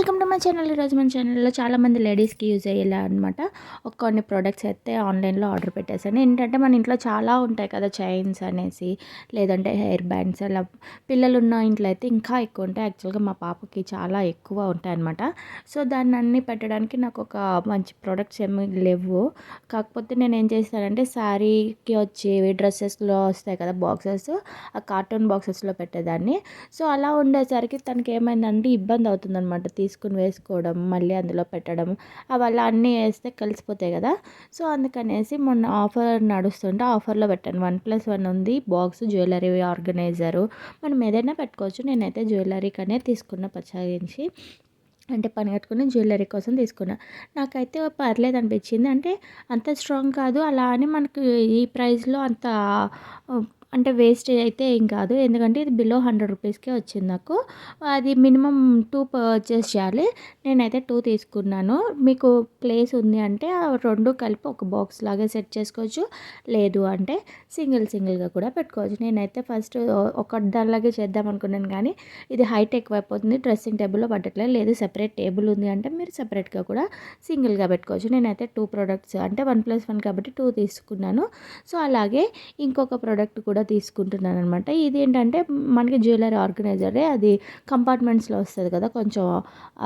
Welcome to my channel. ఈరోజు మన ఛానల్లో చాలామంది లేడీస్కి యూజ్ అయ్యేలా అనమాట కొన్ని ప్రోడక్ట్స్ అయితే ఆన్లైన్లో ఆర్డర్ పెట్టేశాను. ఏంటంటే మన ఇంట్లో చాలా ఉంటాయి కదా, చైన్స్ అనేసి, లేదంటే హెయిర్ బ్యాండ్స్, అలా పిల్లలు ఉన్న ఇంట్లో అయితే ఇంకా ఎక్కువ ఉంటాయి. యాక్చువల్గా మా పాపకి చాలా ఎక్కువ ఉంటాయి అనమాట. సో దాన్ని అన్నీ పెట్టడానికి నాకు ఒక మంచి ప్రోడక్ట్స్ ఏమి లేవు. కాకపోతే నేను ఏం చేస్తానంటే శారీకి వచ్చేవి డ్రెస్సెస్లో వస్తాయి కదా బాక్సెస్, ఆ కార్టూన్ బాక్సెస్లో పెట్టేదాన్ని. సో అలా ఉండేసరికి తనకి ఏమైందంటే ఇబ్బంది అవుతుందన్నమాట, తీసుకుని వేసుకోవడం, మళ్ళీ అందులో పెట్టడం, అవి అన్నీ వేస్తే కలిసిపోతాయి కదా. సో అందుకనేసి మొన్న ఆఫర్ నడుస్తుంటే ఆఫర్లో పెట్టాను. 1+1 ఉంది బాక్స్, జ్యువెలరీ ఆర్గనైజరు, మనం ఏదైనా పెట్టుకోవచ్చు. నేనైతే జ్యువెలరీకనే తీసుకున్న ప్రత్యేకించి, అంటే పని కట్టుకుని జ్యువెలరీ కోసం తీసుకున్నా. నాకైతే పర్లేదు అనిపించింది. అంటే అంత స్ట్రాంగ్ కాదు, అలా అని మనకు ఈ ప్రైస్లో అంత అంటే వేస్ట్ అయితే ఏం కాదు. ఎందుకంటే ఇది బిలో 100 రూపీస్కే వచ్చింది నాకు. అది మినిమం 2 పర్చేస్ చేయాలి. నేనైతే 2 తీసుకున్నాను. మీకు ప్లేస్ ఉంది అంటే ఆ 2 కలిపి ఒక బాక్స్ లాగా సెట్ చేసుకోవచ్చు. లేదు అంటే సింగిల్గా కూడా పెట్టుకోవచ్చు. నేనైతే ఫస్ట్ ఒక దానిలాగే చేద్దాం అనుకున్నాను, కానీ ఇది హైట్ ఎక్కువైపోతుంది, డ్రెస్సింగ్ టేబుల్లో పట్టట్లేదు. లేదు సెపరేట్ టేబుల్ ఉంది అంటే మీరు సెపరేట్గా కూడా సింగిల్గా పెట్టుకోవచ్చు. నేనైతే 2 ప్రోడక్ట్స్ అంటే 1+1 కాబట్టి 2 తీసుకున్నాను. సో అలాగే ఇంకొక ప్రోడక్ట్ కూడా తీసుకుంటున్నాను అనమాట. ఇది ఏంటంటే మనకి జ్యువెలరీ ఆర్గనైజరే, అది కంపార్ట్మెంట్స్లో వస్తుంది కదా, కొంచెం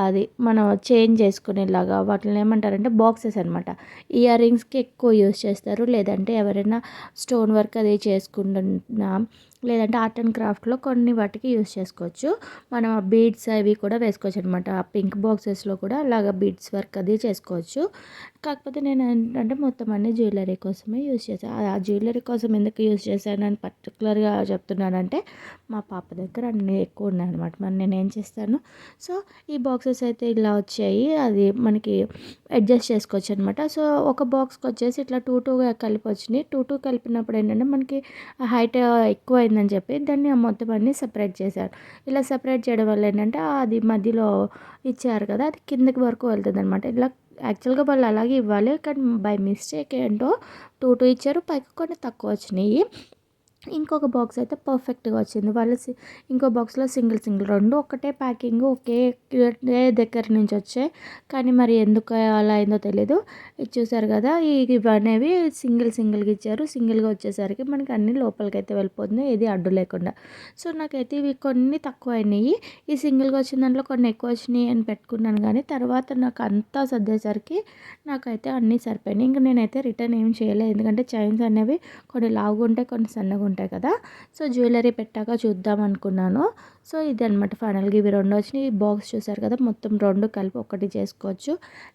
అది మనం చేంజ్ చేసుకునేలాగా వాటిని ఏమంటారంటే బాక్సెస్ అనమాట. ఇయర్ రింగ్స్కి ఎక్కువ యూస్ చేస్తారు, లేదంటే ఎవరైనా స్టోన్ వర్క్ అది చేసుకుంటున్నా, లేదంటే ఆర్ట్ అండ్ క్రాఫ్ట్లో కొన్ని వాటికి యూస్ చేసుకోవచ్చు. మనం ఆ బీడ్స్ అవి కూడా వేసుకోవచ్చు అనమాట. ఆ పింక్ బాక్సెస్లో కూడా అలాగా బీడ్స్ వర్క్ అది చేసుకోవచ్చు. కాకపోతే నేను ఏంటంటే మొత్తం అన్ని జ్యువెలరీ కోసమే యూస్ చేశాను. ఆ జ్యువెలరీ కోసం ఎందుకు యూస్ చేశాను అని పర్టికులర్గా చెప్తున్నానంటే, మా పాప దగ్గర అన్నీ ఎక్కువ ఉన్నాయన్నమాట. మరి నేను ఏం చేస్తాను, సో ఈ బాక్సెస్ అయితే ఇలా వచ్చాయి. అది మనకి అడ్జస్ట్ చేసుకోవచ్చు అనమాట. సో ఒక బాక్స్కి వచ్చేసి ఇట్లా 2 కలిపి వచ్చినాయి. 2 కలిపినప్పుడు ఏంటంటే మనకి హైట్ ఎక్కువ అయిందని చెప్పి దాన్ని మొత్తం అన్నీ సెపరేట్ చేశారు. ఇలా సెపరేట్ చేయడం వల్ల ఏంటంటే అది మధ్యలో ఇచ్చారు కదా, అది కిందకి వరకు వెళ్తుంది అనమాట. ఇలా యాక్చువల్గా వాళ్ళు అలాగే ఇవ్వాలి, కానీ బై మిస్టేక్ ఏంటో 2 ఇచ్చారు, పైకి కొన్ని తక్కువ వచ్చినాయి. ఇంకొక బాక్స్ అయితే పర్ఫెక్ట్గా వచ్చింది. వాళ్ళు ఇంకో బాక్స్లో సింగిల్ 2 ఒకటే ప్యాకింగ్, ఒకే దగ్గర నుంచి వచ్చాయి. కానీ మరి ఎందుకు అలా అయిందో తెలీదు. ఇది చూసారు కదా, ఇవనేవి సింగిల్గా ఇచ్చారు. సింగిల్గా వచ్చేసరికి మనకి అన్ని లోపలికి అయితే వెళ్ళిపోతుంది, ఏది అడ్డు లేకుండా. సో నాకైతే ఇవి కొన్ని తక్కువ అయినాయి. ఈ సింగిల్గా వచ్చిన దాంట్లో కొన్ని ఎక్కువ వచ్చినాయి అని పెట్టుకున్నాను, కానీ తర్వాత నాకు అంతా సర్దేసరికి నాకైతే అన్నీ సరిపోయినాయి. ఇంకా నేనైతే రిటర్న్ ఏం చేయలేదు, ఎందుకంటే చైన్స్ అనేవి కొన్ని లావుగా ఉంటాయి, కొన్ని సన్నగా ఉంటాయి కదా. సో జ్యువెలరీ పెట్టాక చూద్దాం అనుకున్నాను. సో ఇది అనమాట ఫైనల్గా ఇవి 2 వచ్చినాయి. ఈ బాక్స్ చూసారు కదా, మొత్తం 2 కలిపి ఒకటి చేసుకోవచ్చు,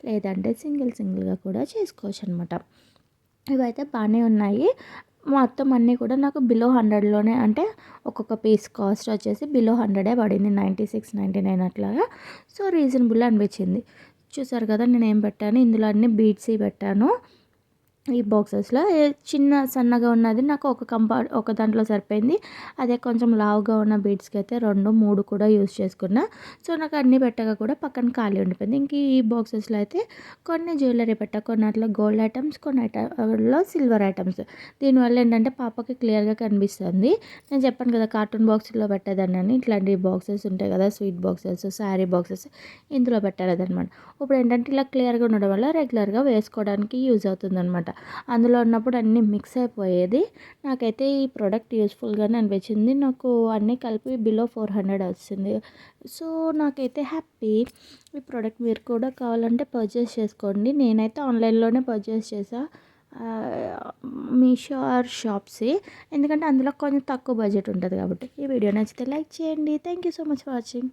లేదంటే సింగిల్గా కూడా చేసుకోవచ్చు అనమాట. ఇవైతే బాగానే ఉన్నాయి. మొత్తం అన్నీ కూడా నాకు బిలో 100లోనే, అంటే ఒక్కొక్క పీస్ కాస్ట్ వచ్చేసి బిలో 100 పడింది, 96-99 అట్లాగా. సో రీజనబుల్ అనిపించింది. చూసారు కదా, నేను ఏం పెట్టాను, ఇందులో అన్ని బీడ్స్ పెట్టాను. ఈ బాక్సెస్లో చిన్న సన్నగా ఉన్నది నాకు ఒక దాంట్లో సరిపోయింది. అదే కొంచెం లావుగా ఉన్న బీడ్స్కి అయితే 2, 3 కూడా యూస్ చేసుకున్నా. సో నాకు అన్నీ పెట్టగా కూడా పక్కన ఖాళీ ఉండిపోయింది. ఇంక ఈ బాక్సెస్లో అయితే కొన్ని జ్యువెలరీ పెట్టా, కొన్నిట్లో గోల్డ్ ఐటమ్స్, కొన్ని ఐటమ్లో సిల్వర్ ఐటమ్స్. దీనివల్ల ఏంటంటే పాపకి క్లియర్గా కనిపిస్తుంది. నేను చెప్పాను కదా కార్టూన్ బాక్స్లో పెట్టేదాన్ని అని, ఇట్లాంటి బాక్సెస్ ఉంటాయి కదా, స్వీట్ బాక్సెస్, శారీ బాక్సెస్, ఇందులో పెట్టారనమాట. ఇప్పుడు ఏంటంటే ఇలా క్లియర్గా ఉండడం వల్ల రెగ్యులర్గా వేసుకోవడానికి యూజ్ అవుతుంది అనమాట. అందులో ఉన్నప్పుడు అన్నీ మిక్స్ అయిపోయేది. నాకైతే ఈ ప్రోడక్ట్ యూస్ఫుల్గానే అనిపించింది. నాకు అన్నీ కలిపి బిలో 400 వచ్చింది. సో నాకైతే హ్యాపీ. ఈ ప్రోడక్ట్ మీరు కూడా కావాలంటే పర్చేస్ చేసుకోండి. నేనైతే ఆన్లైన్లోనే పర్చేస్ చేశాను, మీషో ఆర్ షాప్సీ, ఎందుకంటే అందులో కొంచెం తక్కువ బడ్జెట్ ఉంటుంది కాబట్టి. ఈ వీడియో నచ్చితే లైక్ చేయండి. Thank you so much for watching.